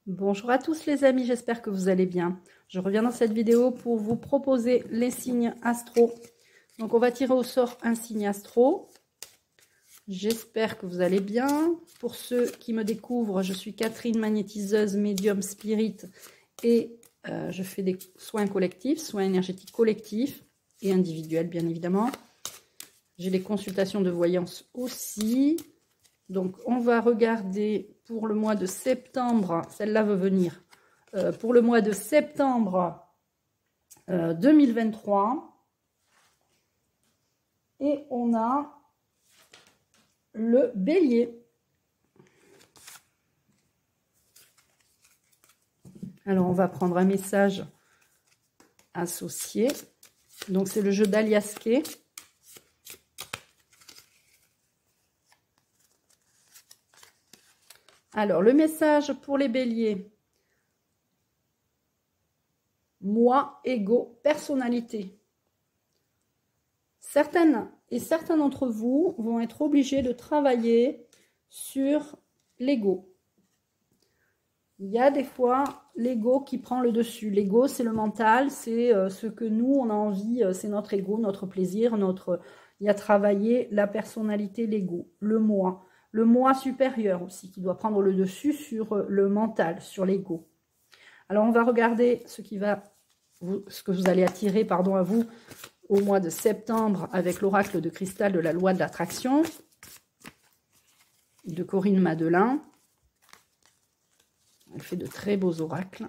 Bonjour à tous les amis, j'espère que vous allez bien. Je reviens dans cette vidéo pour vous proposer les signes astro. Donc on va tirer au sort un signe astro. J'espère que vous allez bien. Pour ceux qui me découvrent, je suis Catherine, magnétiseuse, médium, spirit et je fais des soins collectifs, soins énergétiques collectifs et individuels bien évidemment. J'ai les consultations de voyance aussi. Donc, on va regarder pour le mois de septembre, celle-là veut venir, pour le mois de septembre 2023. Et on a le bélier. Alors, on va prendre un message associé. Donc, c'est le jeu d'Aliasqué. Alors, le message pour les béliers. Moi, ego, personnalité. Certains d'entre vous vont être obligés de travailler sur l'ego. Il y a des fois l'ego qui prend le dessus. L'ego, c'est le mental, c'est ce que nous, on a envie, c'est notre ego, notre plaisir, il y a travaillé la personnalité, l'ego, le moi. Le moi supérieur aussi, qui doit prendre le dessus sur le mental, sur l'ego. Alors, on va regarder ce que vous allez attirer, à vous, au mois de septembre, avec l'oracle de cristal de la loi de l'attraction, de Corinne Madelin. Elle fait de très beaux oracles.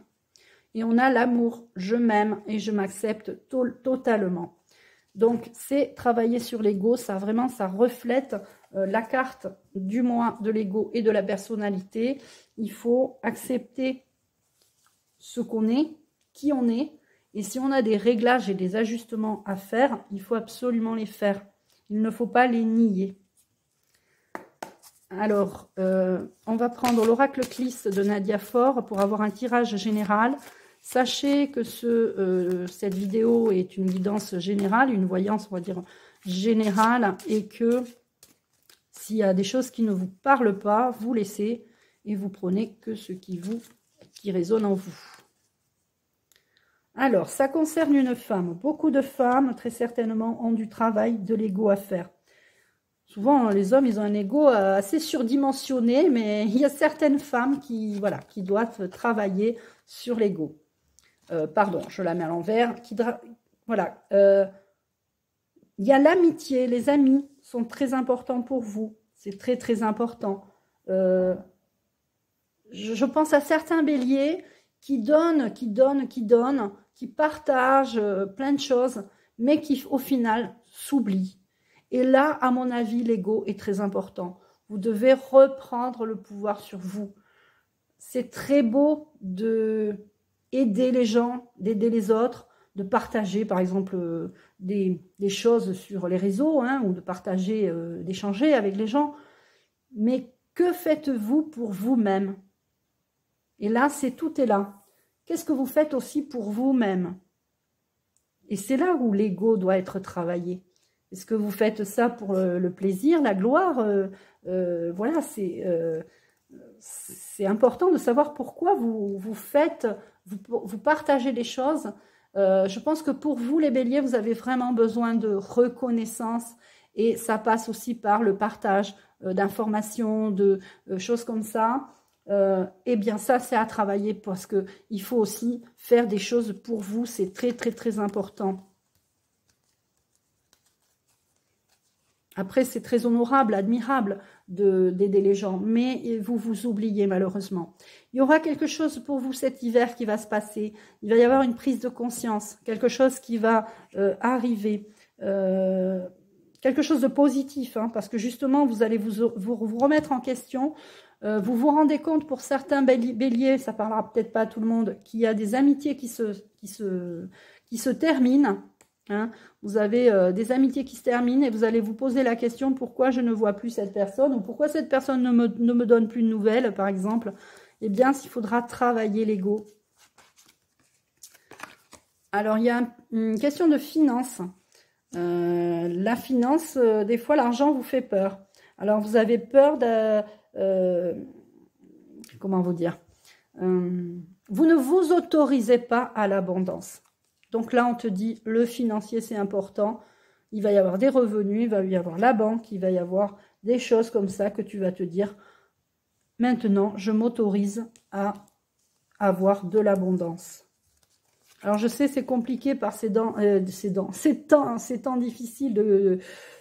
Et on a l'amour, je m'aime et je m'accepte totalement. Donc, c'est travailler sur l'ego, ça reflète la carte du moi, de l'ego et de la personnalité. Il faut accepter ce qu'on est, qui on est. Et si on a des réglages et des ajustements à faire, il faut absolument les faire. Il ne faut pas les nier. Alors, on va prendre l'oracle Clis de Nadia Faure pour avoir un tirage général. Sachez que cette vidéo est une guidance générale, une voyance, on va dire, générale, et que s'il y a des choses qui ne vous parlent pas, vous laissez et vous prenez que ce qui résonne en vous. Alors, ça concerne une femme. Beaucoup de femmes, très certainement, ont du travail, de l'ego à faire. Souvent, les hommes, ils ont un ego assez surdimensionné, mais il y a certaines femmes qui doivent travailler sur l'ego. Pardon, je la mets à l'envers. Il y a l'amitié. Les amis sont très importants pour vous. C'est très, très important. Je pense à certains béliers qui donnent, qui partagent plein de choses, mais qui, au final, s'oublient. Et là, à mon avis, l'ego est très important. Vous devez reprendre le pouvoir sur vous. C'est très beau d'aider les gens, d'aider les autres, de partager, par exemple, des choses sur les réseaux, ou de partager, d'échanger avec les gens. Mais que faites-vous pour vous-même? Et là, tout est là. Qu'est-ce que vous faites aussi pour vous-même? Et c'est là où l'ego doit être travaillé. Est-ce que vous faites ça pour le plaisir, la gloire? Voilà, c'est important de savoir pourquoi vous partagez les choses. Je pense que pour vous, les béliers, vous avez vraiment besoin de reconnaissance et ça passe aussi par le partage d'informations, de choses comme ça. Eh bien, ça, c'est à travailler parce qu'il faut aussi faire des choses pour vous. C'est très, très, très important. Après, c'est très honorable, admirable d'aider les gens, mais vous vous oubliez malheureusement. Il y aura quelque chose pour vous cet hiver qui va se passer. Il va y avoir une prise de conscience, quelque chose qui va arriver, quelque chose de positif, parce que justement, vous allez vous remettre en question. Vous vous rendez compte pour certains béliers, ça parlera peut-être pas à tout le monde, qu'il y a des amitiés qui se terminent. Vous avez des amitiés qui se terminent et vous allez vous poser la question pourquoi je ne vois plus cette personne ou pourquoi cette personne ne me donne plus de nouvelles, par exemple. Eh bien, il faudra travailler l'ego. Alors, il y a une question de finance. La finance, des fois, l'argent vous fait peur. Alors, vous avez peur de... comment vous dire Vous ne vous autorisez pas à l'abondance. Donc là, on te dit, le financier, c'est important. Il va y avoir des revenus, il va y avoir la banque, il va y avoir des choses comme ça que tu vas te dire, maintenant, je m'autorise à avoir de l'abondance. Alors, je sais, c'est compliqué par ces temps difficiles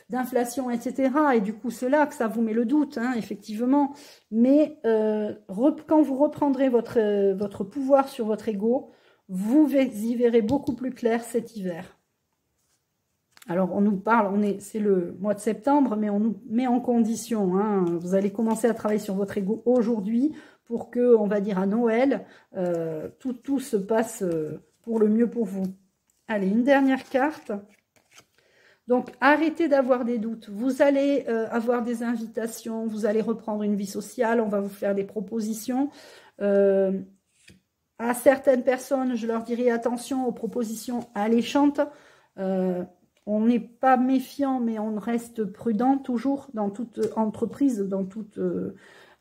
d'inflation, etc. Et du coup, c'est là que ça vous met le doute, hein, effectivement. Mais quand vous reprendrez votre pouvoir sur votre ego, vous y verrez beaucoup plus clair cet hiver. Alors, on nous parle, c'est le mois de septembre, mais on nous met en condition. Hein. Vous allez commencer à travailler sur votre ego aujourd'hui pour que, on va dire à Noël, tout se passe pour le mieux pour vous. Allez, une dernière carte. Donc, arrêtez d'avoir des doutes. Vous allez avoir des invitations, vous allez reprendre une vie sociale, on va vous faire des propositions. À certaines personnes, je leur dirai attention aux propositions alléchantes. On n'est pas méfiant, mais on reste prudent toujours dans toute entreprise, dans toute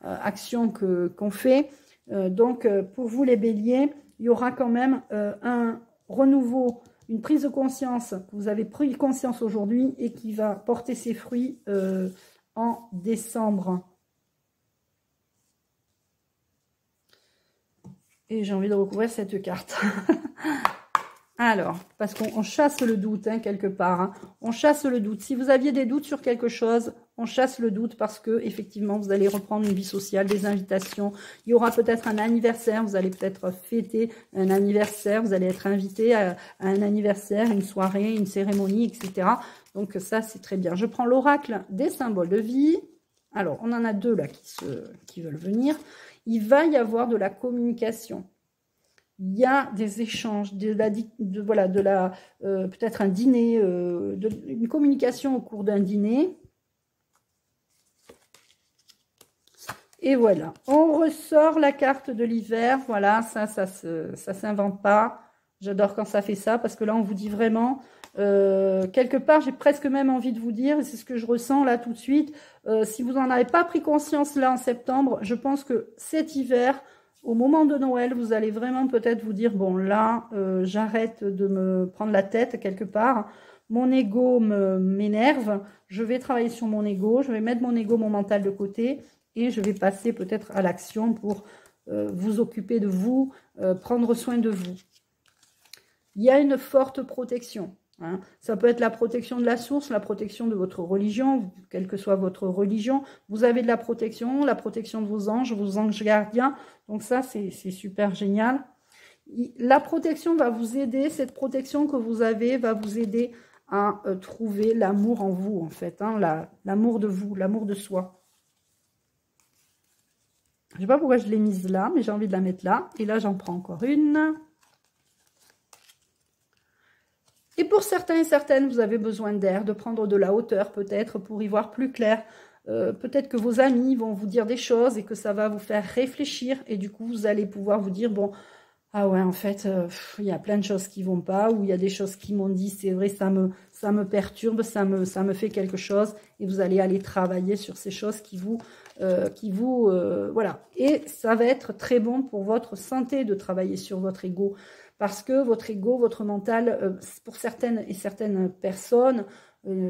action qu'on fait. Donc, pour vous les béliers, il y aura quand même un renouveau, une prise de conscience, que vous avez pris conscience aujourd'hui et qui va porter ses fruits en décembre. Et j'ai envie de recouvrir cette carte. Alors, parce qu'on chasse le doute, hein, quelque part. Hein. On chasse le doute. Si vous aviez des doutes sur quelque chose, on chasse le doute parce que, effectivement, vous allez reprendre une vie sociale, des invitations. Il y aura peut-être un anniversaire. Vous allez peut-être fêter un anniversaire. Vous allez être invité à un anniversaire, une soirée, une cérémonie, etc. Donc, ça, c'est très bien. Je prends l'oracle des symboles de vie. Alors, on en a deux là qui veulent venir. Il va y avoir de la communication. Il y a des échanges, peut-être un dîner, une communication au cours d'un dîner. Et voilà, on ressort la carte de l'hiver. Voilà, ça s'invente pas. J'adore quand ça fait ça, parce que là, on vous dit vraiment, quelque part, j'ai presque même envie de vous dire, et c'est ce que je ressens là tout de suite, si vous n'en avez pas pris conscience là en septembre, je pense que cet hiver, au moment de Noël, vous allez vraiment peut-être vous dire, bon là, j'arrête de me prendre la tête quelque part. Mon ego m'énerve. Je vais travailler sur mon ego. Je vais mettre mon ego, mon mental de côté. Et je vais passer peut-être à l'action pour vous occuper de vous, prendre soin de vous. Il y a une forte protection. Hein. Ça peut être la protection de la source, la protection de votre religion, quelle que soit votre religion. Vous avez de la protection de vos anges gardiens. Donc ça, c'est super génial. La protection va vous aider, cette protection que vous avez va vous aider à trouver l'amour en vous, en fait. Hein, l'amour de vous, l'amour de soi. Je ne sais pas pourquoi je l'ai mise là, mais j'ai envie de la mettre là. Et là, j'en prends encore une. Et pour certains et certaines, vous avez besoin d'air, de prendre de la hauteur peut-être pour y voir plus clair. Peut-être que vos amis vont vous dire des choses et que ça va vous faire réfléchir. Et du coup, vous allez pouvoir vous dire, bon, ah ouais, en fait, il y a plein de choses qui vont pas. Ou il y a des choses qui m'ont dit, c'est vrai, ça me perturbe, ça me fait quelque chose. Et vous allez aller travailler sur ces choses qui vous voilà. Et ça va être très bon pour votre santé de travailler sur votre ego. Parce que votre ego, votre mental, pour certaines et certaines personnes,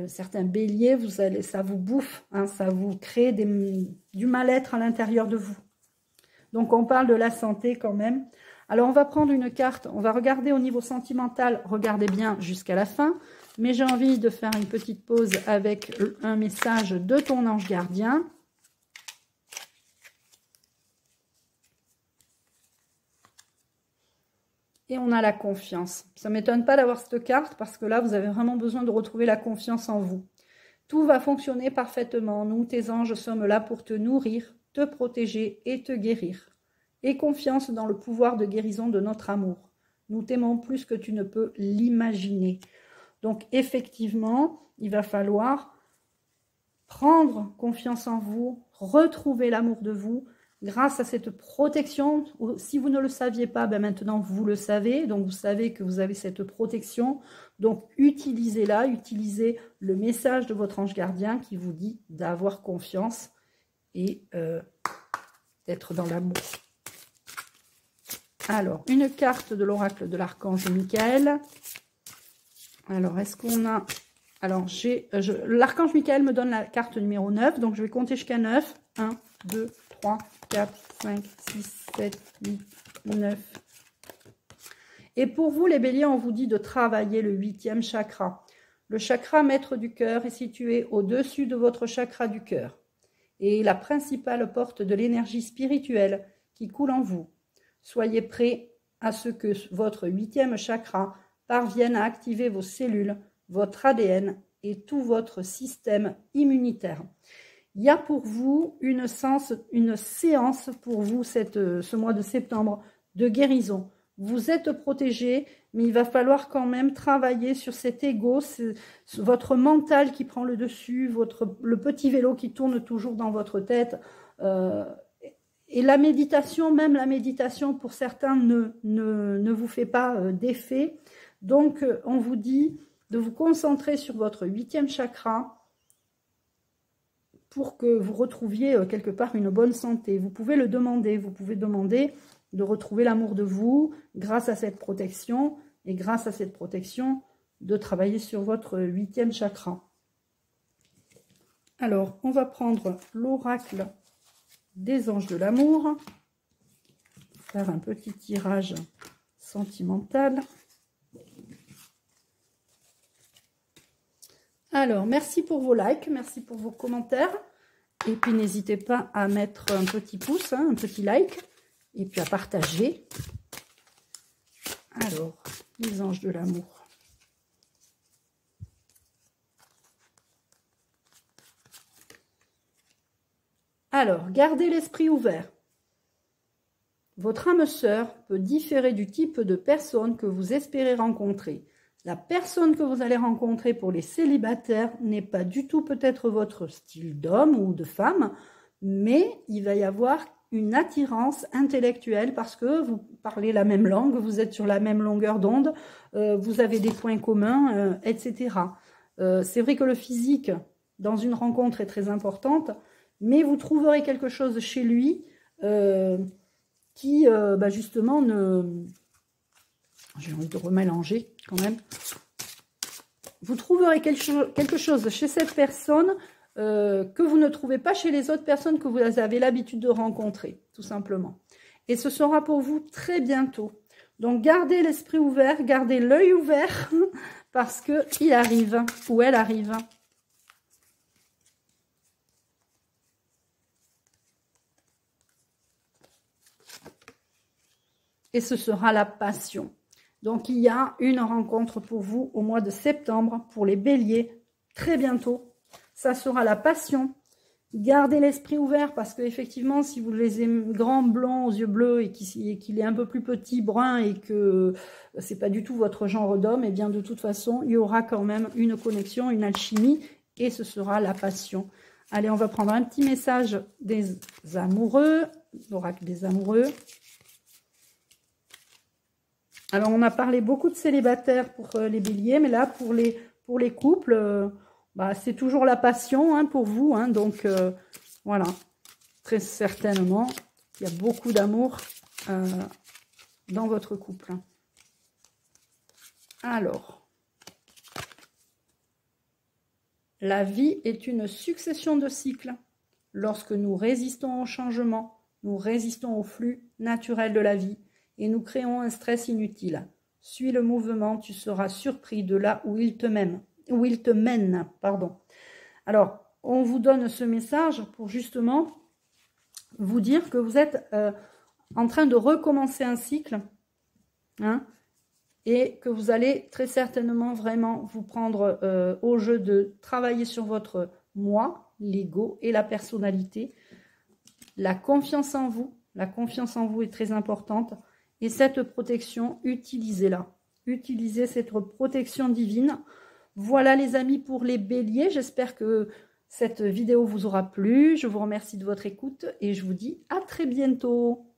certains béliers, ça vous bouffe, hein, ça vous crée du mal-être à l'intérieur de vous. Donc, on parle de la santé quand même. Alors, on va prendre une carte, on va regarder au niveau sentimental, regardez bien jusqu'à la fin. Mais j'ai envie de faire une petite pause avec un message de ton ange gardien. Et on a la confiance. Ça ne m'étonne pas d'avoir cette carte parce que là, vous avez vraiment besoin de retrouver la confiance en vous. Tout va fonctionner parfaitement. Nous, tes anges, sommes là pour te nourrir, te protéger et te guérir. Aie confiance dans le pouvoir de guérison de notre amour. Nous t'aimons plus que tu ne peux l'imaginer. Donc, effectivement, il va falloir prendre confiance en vous, retrouver l'amour de vous, grâce à cette protection. Si vous ne le saviez pas, ben maintenant vous le savez. Donc vous savez que vous avez cette protection. Donc utilisez-la, utilisez le message de votre ange gardien qui vous dit d'avoir confiance et d'être dans l'amour. Alors, une carte de l'oracle de l'archange Michael. Alors, est-ce qu'on a... Alors, l'archange Michael me donne la carte numéro 9, donc je vais compter jusqu'à 9. 1, 2, 3, 4, 5, 6, 7, 8, 9. Et pour vous, les béliers, on vous dit de travailler le 8e chakra. Le chakra maître du cœur est situé au-dessus de votre chakra du cœur et la principale porte de l'énergie spirituelle qui coule en vous. Soyez prêts à ce que votre 8e chakra parvienne à activer vos cellules, votre ADN et tout votre système immunitaire. Il y a pour vous une séance pour vous ce mois de septembre de guérison. Vous êtes protégé, mais il va falloir quand même travailler sur cet ego, votre mental qui prend le dessus, le petit vélo qui tourne toujours dans votre tête. Et la méditation, même la méditation pour certains ne vous fait pas d'effet. Donc on vous dit de vous concentrer sur votre 8e chakra pour que vous retrouviez quelque part une bonne santé. Vous pouvez le demander, vous pouvez demander de retrouver l'amour de vous grâce à cette protection et grâce à cette protection de travailler sur votre 8e chakra. Alors, on va prendre l'oracle des anges de l'amour, faire un petit tirage sentimental. Alors, merci pour vos likes, merci pour vos commentaires. Et puis, n'hésitez pas à mettre un petit pouce, hein, un petit like. Et puis, à partager. Alors, les anges de l'amour. Alors, gardez l'esprit ouvert. Votre âme sœur peut différer du type de personne que vous espérez rencontrer. La personne que vous allez rencontrer pour les célibataires n'est pas du tout peut-être votre style d'homme ou de femme, mais il va y avoir une attirance intellectuelle parce que vous parlez la même langue, vous êtes sur la même longueur d'onde, vous avez des points communs, etc. C'est vrai que le physique, dans une rencontre, est très importante, mais vous trouverez quelque chose chez lui qui, justement, j'ai envie de remélanger quand même. Vous trouverez quelque chose chez cette personne que vous ne trouvez pas chez les autres personnes que vous avez l'habitude de rencontrer, tout simplement. Et ce sera pour vous très bientôt. Donc, gardez l'esprit ouvert, gardez l'œil ouvert, parce qu'il arrive, ou elle arrive. Et ce sera la passion. Donc, il y a une rencontre pour vous au mois de septembre, pour les béliers, très bientôt. Ça sera la passion. Gardez l'esprit ouvert parce qu'effectivement, si vous les aimez grands, blonds, aux yeux bleus et qu'il est un peu plus petit, brun et que c'est pas du tout votre genre d'homme, et bien de toute façon, il y aura quand même une connexion, une alchimie et ce sera la passion. Allez, on va prendre un petit message des amoureux, l'oracle des amoureux. Alors, on a parlé beaucoup de célibataires pour les béliers, mais là, pour les couples, c'est toujours la passion hein, pour vous. Hein, donc, voilà, très certainement, il y a beaucoup d'amour dans votre couple. Alors, la vie est une succession de cycles. Lorsque nous résistons au changement, nous résistons au flux naturel de la vie. Et nous créons un stress inutile. Suis le mouvement, tu seras surpris de là où il te mène. Alors, on vous donne ce message pour justement vous dire que vous êtes en train de recommencer un cycle hein, et que vous allez très certainement vraiment vous prendre au jeu de travailler sur votre moi, l'ego et la personnalité. La confiance en vous est très importante. Et cette protection, utilisez-la. Utilisez cette protection divine. Voilà les amis pour les béliers. J'espère que cette vidéo vous aura plu. Je vous remercie de votre écoute et je vous dis à très bientôt.